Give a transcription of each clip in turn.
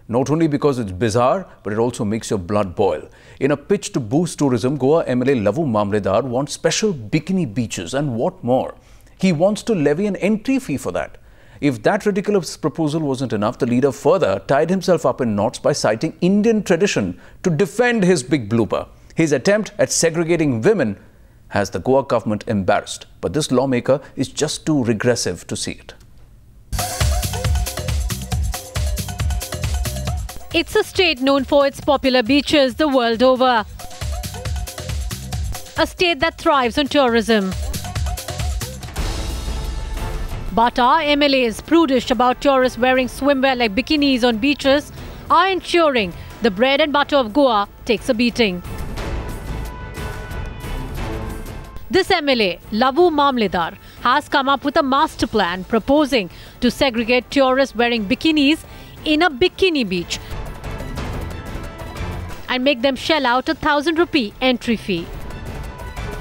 Not only because it's bizarre, but it also makes your blood boil. In a pitch to boost tourism, Goa MLA Lavu Mamledar wants special bikini beaches and what more. He wants to levy an entry fee for that. If that ridiculous proposal wasn't enough, the leader further tied himself up in knots by citing Indian tradition to defend his big blooper. His attempt at segregating women has the Goa government embarrassed. But this lawmaker is just too regressive to see it. It's a state known for its popular beaches the world over. A state that thrives on tourism. But our MLAs, prudish about tourists wearing swimwear like bikinis on beaches, are ensuring the bread and butter of Goa takes a beating. This MLA, Lavu Mamledar, has come up with a master plan proposing to segregate tourists wearing bikinis in a bikini beach and make them shell out ₹1,000 entry fee.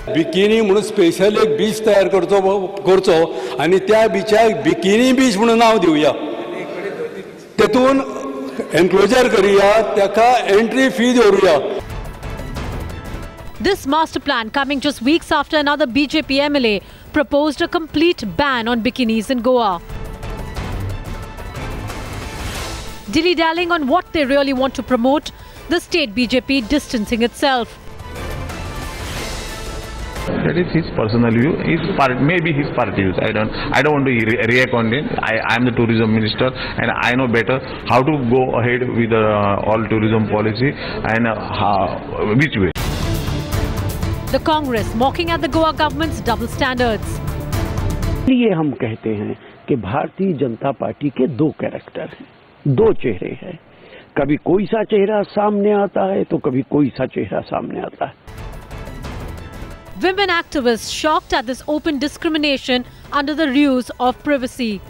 Bikini म्हणून special एक बीच तयार करचो आणि त्या बीचाक bikini बीच म्हणून नाव दिवया. तेतून enclosure करूया, त्याका एंट्री फी दवरूया. This master plan coming just weeks after another BJP MLA proposed a complete ban on bikinis in Goa. Dilly-dallying on what they really want to promote, the state BJP distancing itself. That is his personal view. Maybe his party views. I don't want to react on it. I am the tourism minister, and I know better how to go ahead with all tourism policy and which way. The Congress mocking at the Goa government's double standards. ये हम कहते हैं कि Bharatiya Janata party के दो character हैं, दो चेहरे हैं. कभी कोई सा चेहरा सामने आता है तो कभी कोई सा चेहरा सामने आता है. Women activists shocked at this open discrimination under the ruse of privacy.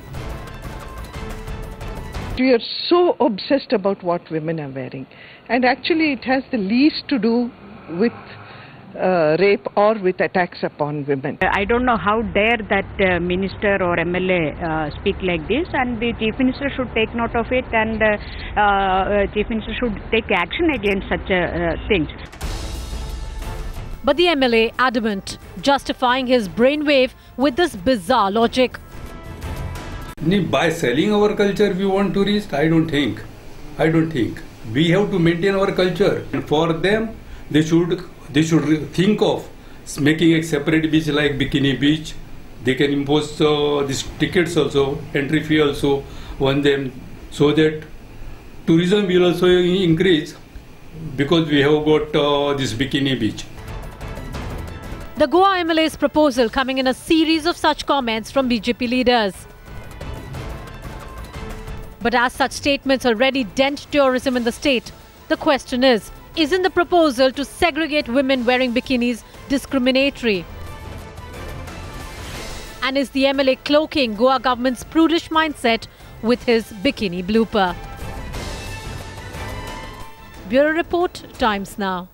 We are so obsessed about what women are wearing, and actually it has the least to do with rape or with attacks upon women. I don't know how dare that minister or MLA speak like this, and the Chief Minister should take note of it, and Chief Minister should take action against such things. But the MLA adamant, justifying his brainwave with this bizarre logic. By selling our culture, we want tourists? I don't think. We have to maintain our culture, and for them, they should think of making a separate beach like Bikini Beach. They can impose these tickets also, entry fee also on them, so that tourism will also increase because we have got this Bikini Beach. The Goa MLA's proposal coming in a series of such comments from BJP leaders. But as such statements already dent tourism in the state, the question is, isn't the proposal to segregate women wearing bikinis discriminatory? And is the MLA cloaking Goa government's prudish mindset with his bikini blooper? Bureau Report, Times Now.